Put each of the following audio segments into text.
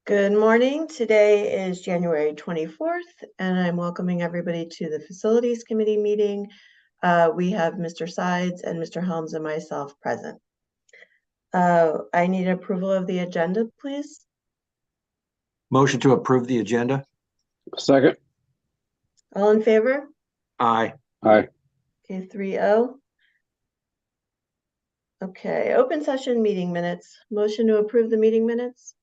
Good morning. Today is January 24th, and I'm welcoming everybody to the Facilities Committee meeting. We have Mr. Sides and Mr. Helms and myself present. I need approval of the agenda, please. Motion to approve the agenda. Second. All in favor? Aye. Aye. Okay, 3-0. Okay, open session meeting minutes. Motion to approve the meeting minutes.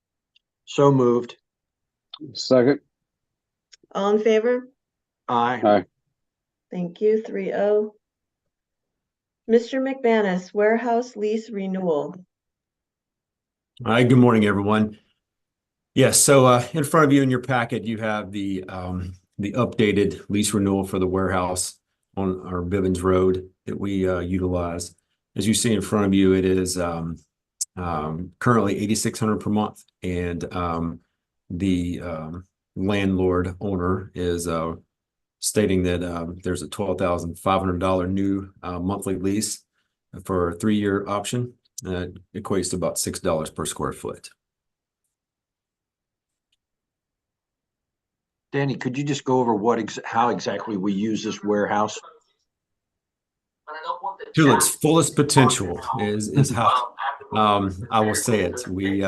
So moved. Second. All in favor? Aye. Aye. Thank you, 3-0. Mr. McManus, warehouse lease renewal. Hi, good morning, everyone. Yes, so in front of you in your packet, you have the updated lease renewal for the warehouse on our Bivens Road that we utilize. As you see in front of you, it is currently $8,600 per month, and the landlord owner is stating that there's a $12,500 new monthly lease for a 3-year option. Equates to about $6 per square foot. Danny, could you just go over how exactly we use this warehouse? To its fullest potential is how I will say it. We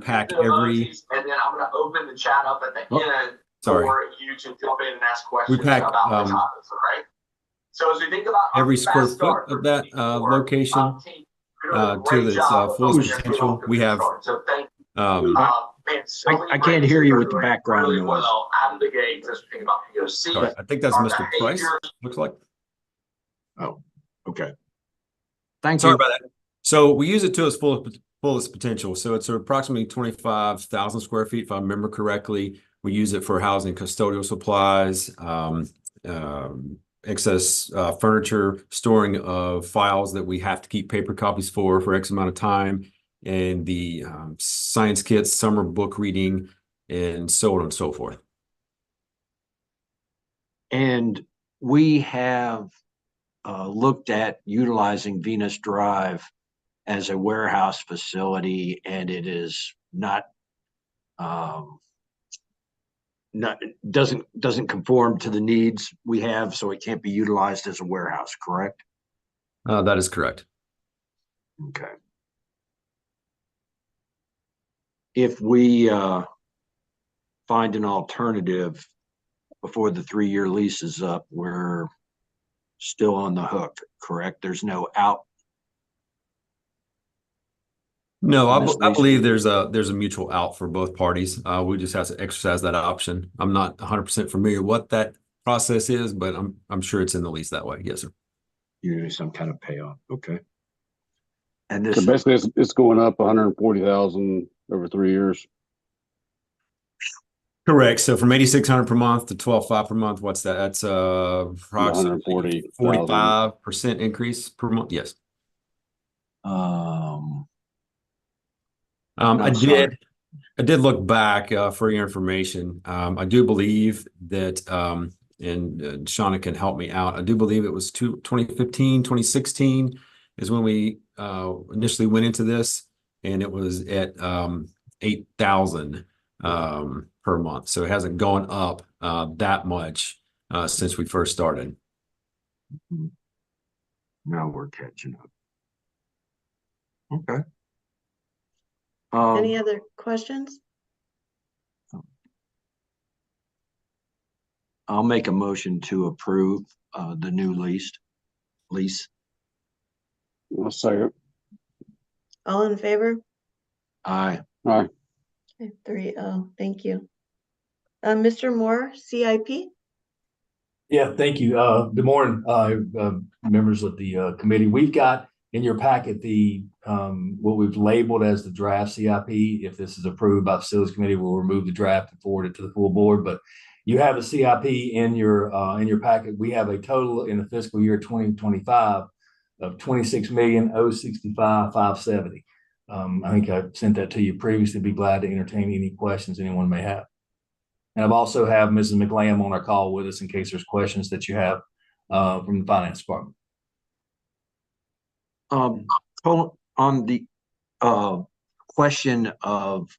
pack every. And then I'm going to open the chat up at the end for you to jump in and ask questions about the topics. All right. So as we think about every square foot of that location to its fullest potential, we have. I can't hear you with the background noise. Well, out of the gate, just think about POC. Sorry, I think that's Mr. Price. Looks like. Oh, okay. Thank Sorry you. about that. So we use it to its fullest potential. So it's approximately 25,000 square feet, if I remember correctly. We use it for housing custodial supplies, excess furniture, storing of files that we have to keep paper copies for X amount of time, and the science kits, summer book reading, and so on and so forth. And we have looked at utilizing Venus Drive as a warehouse facility, and it is not doesn't conform to the needs we have, so it can't be utilized as a warehouse, correct? That is correct. Okay. If we find an alternative before the 3-year lease is up, we're still on the hook, correct? There's no out. No, I believe there's a mutual out for both parties. We just have to exercise that option. I'm not 100% familiar what that process is, but I'm sure it's in the lease that way. Yes, sir. Usually some kind of payoff. Okay. And this So basically it's going up 140,000 over 3 years. Correct. So from 8,600 per month to 12,500 per month, what's that? That's approximately 45% increase per month. Yes. I did look back for your information. I do believe that, and Shauna can help me out. I do believe it was 2015, 2016 is when we initially went into this, and it was at 8,000 per month. So it hasn't gone up that much since we first started. Now we're catching up. Okay. Any other questions? I'll make a motion to approve the new lease. I'll second. All in favor? Aye. Aye. Okay, 3-0. Thank you. Mr. Moore, CIP? Yeah, thank you. Good morning, members of the committee. We've got in your packet the what we've labeled as the draft CIP. If this is approved by the Facilities Committee, we'll remove the draft and forward it to the full board. But you have a CIP in your packet. We have a total in the fiscal year 2025 of $26,065,570. I think I sent that to you previously. Be glad to entertain any questions anyone may have. And I've also have Mrs. McLam on our call with us in case there's questions that you have from the finance department. On the question of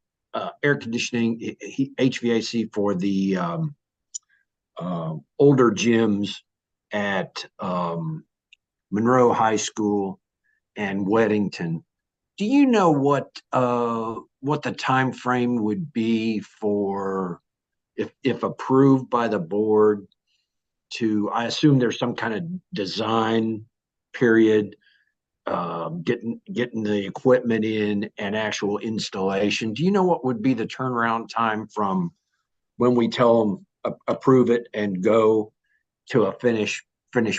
air conditioning, HVAC for the older gyms at Monroe High School and Weddington. Do you know what the time frame would be for if approved by the board to, I assume there's some kind of design period, getting the equipment in and actual installation. Do you know what would be the turnaround time from when we tell them approve it and go to a finished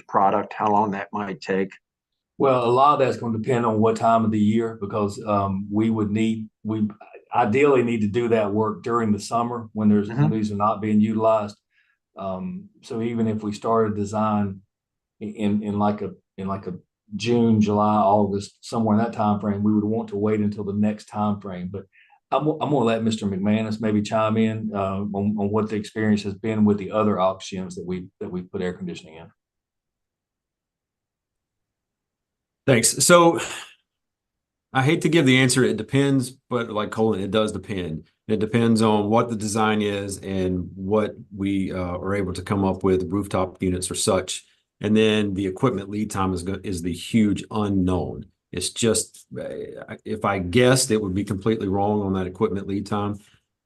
product? How long that might take? Well, a lot of that's going to depend on what time of the year, because we ideally need to do that work during the summer when when these are not being utilized. So even if we started design in like a June, July, August, somewhere in that time frame, we would want to wait until the next time frame. But I'm going to let Mr. McManus maybe chime in on what the experience has been with the other auctions that we put air conditioning in. Thanks. So I hate to give the answer, it depends, but like Colin, it does depend. It depends on what the design is and what we are able to come up with, rooftop units or such. And then the equipment lead time is the huge unknown. It's just, if I guessed, it would be completely wrong on that equipment lead time.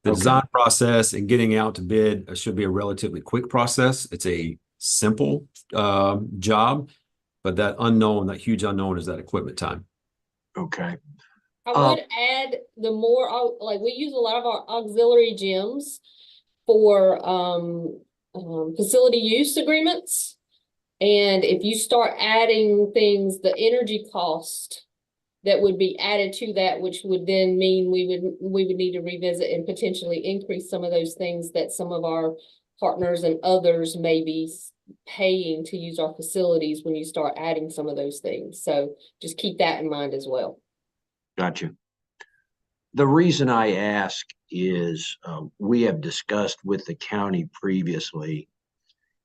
The design process and getting out to bid should be a relatively quick process. It's a simple job, but that unknown, that huge unknown is that equipment time. Okay. I would add the more, like we use a lot of our auxiliary gyms for facility use agreements. And if you start adding things, the energy cost that would be added to that, which would then mean we would need to revisit and potentially increase some of those things that some of our partners and others may be paying to use our facilities when you start adding some of those things. So just keep that in mind as well. Gotcha. The reason I ask is we have discussed with the county previously,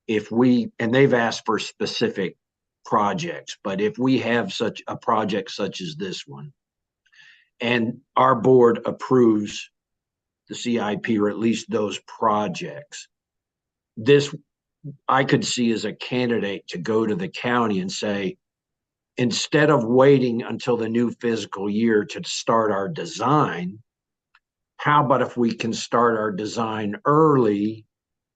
and they've asked for specific projects, but if we have such a project such as this one, and our board approves the CIP or at least those projects, this I could see as a candidate to go to the county and say, instead of waiting until the new fiscal year to start our design, how about if we can start our design early,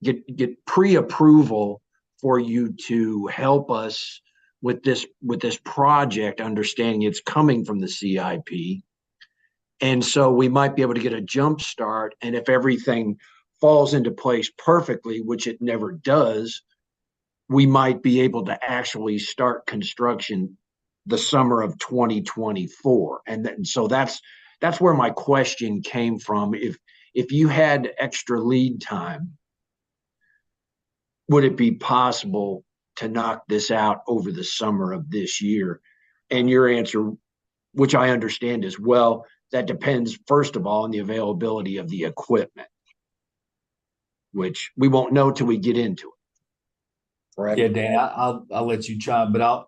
get pre-approval for you to help us with this project, understanding it's coming from the CIP. And so we might be able to get a jump start. And if everything falls into place perfectly, which it never does, we might be able to actually start construction the summer of 2024. And so that's where my question came from. If you had extra lead time, would it be possible to knock this out over the summer of this year? And your answer, which I understand, is, well, that depends, first of all, on the availability of the equipment, which we won't know till we get into it. Right? Yeah, Dan, I'll let you chime, but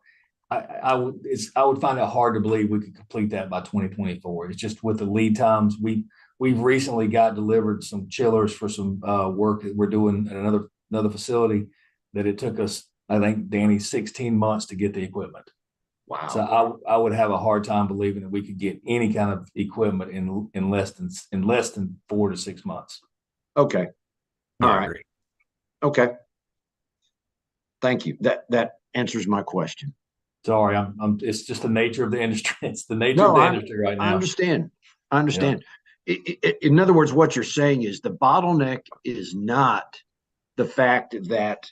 I would find it hard to believe we could complete that by 2024. It's just with the lead times. We've recently got delivered some chillers for some work that we're doing at another facility that it took us, I think, Danny, 16 months to get the equipment. Wow. So I would have a hard time believing that we could get any kind of equipment in less than 4 to 6 months. Okay. Yeah, all right. Okay. Thank you. That answers my question. Sorry, it's just the nature of the industry. It's the nature of the industry right now. I understand. Yeah. In other words, what you're saying is the bottleneck is not the fact that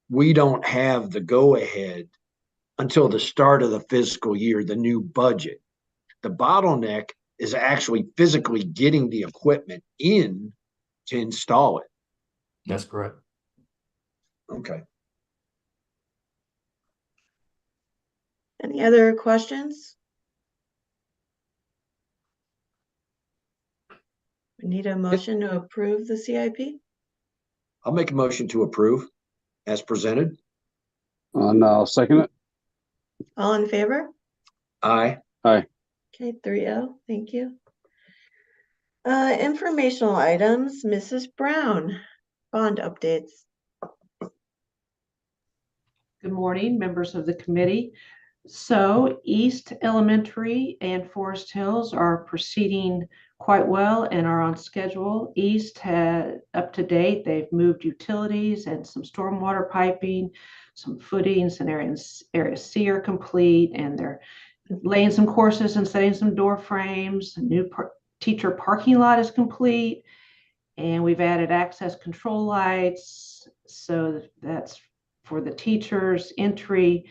we don't have the go-ahead until the start of the fiscal year, the new budget. The bottleneck is actually physically getting the equipment in to install it. That's correct. Okay. Any other questions? We need a motion to approve the CIP. I'll make a motion to approve as presented. And I'll second it. All in favor? Aye. Aye. Okay, 3-0. Thank you. Informational items, Mrs. Brown, bond updates. Good morning, members of the committee. So East Elementary and Forest Hills are proceeding quite well and are on schedule. East had up to date, they've moved utilities and some stormwater piping, some footings, and area C are complete, and they're laying some courses and setting some door frames. A new teacher parking lot is complete, and we've added access control lights. So that's for the teachers' entry,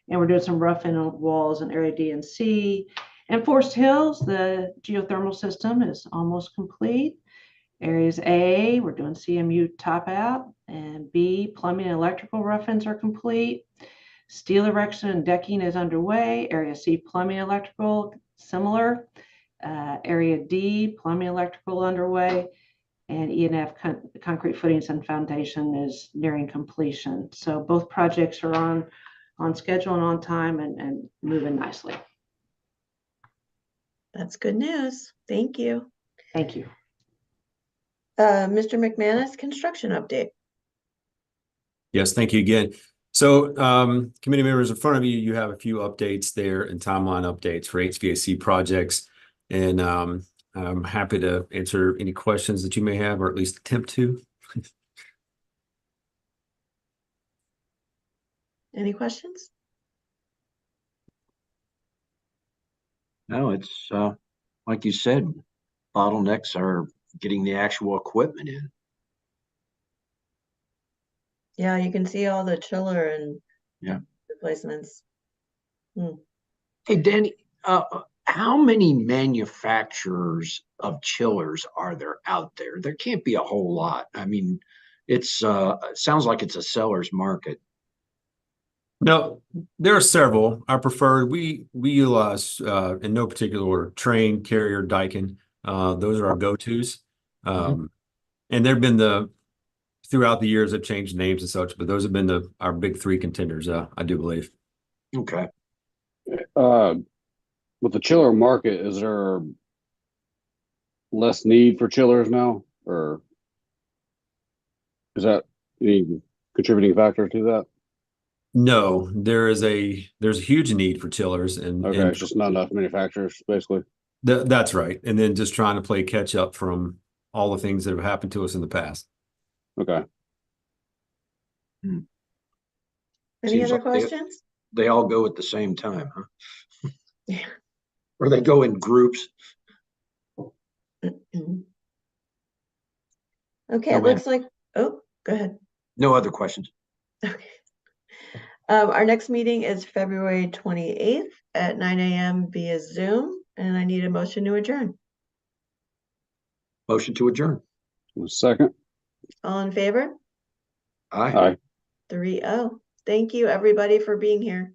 and we're doing some roughing of walls in area D and C. And Forest Hills, the geothermal system is almost complete. Areas A, we're doing CMU top out, and B, plumbing and electrical roughings are complete. Steel erection and decking is underway. Area C, plumbing, electrical, similar. Area D, plumbing, electrical underway. And E and F concrete footings and foundation is nearing completion. So both projects are on schedule and on time and moving nicely. That's good news. Thank you. Thank you. Mr. McManus, construction update. Yes, thank you again. So committee members, in front of you, you have a few updates there and timeline updates for HVAC projects. And I'm happy to answer any questions that you may have, or at least attempt to. Any questions? No, it's like you said, bottlenecks are getting the actual equipment in. Yeah, you can see all the chiller and Yeah. replacements. Hey, Danny, how many manufacturers of chillers are there out there? There can't be a whole lot. I mean, it sounds like it's a seller's market. No, there are several. I prefer we utilize in no particular order: Trane, Carrier, Daikin. Those are our go-tos. And they've been throughout the years have changed names and such, but those have been our big three contenders. I do believe. Okay. With the chiller market, is there less need for chillers now, or is that any contributing factor to that? No, there's a huge need for chillers, and It's just not enough manufacturers, basically. That's right. And then just trying to play catch up from all the things that have happened to us in the past. Okay. Any Seems other like questions? They all go at the same time, huh? Yeah. Or they go in groups. Okay, No, it looks like, oh, go ahead. No other questions. Okay. Our next meeting is February 28th at 9 a.m. via Zoom, and I need a motion to adjourn. Motion to adjourn. Second. All in favor? Aye. Aye. 3-0. Thank you, everybody, for being here.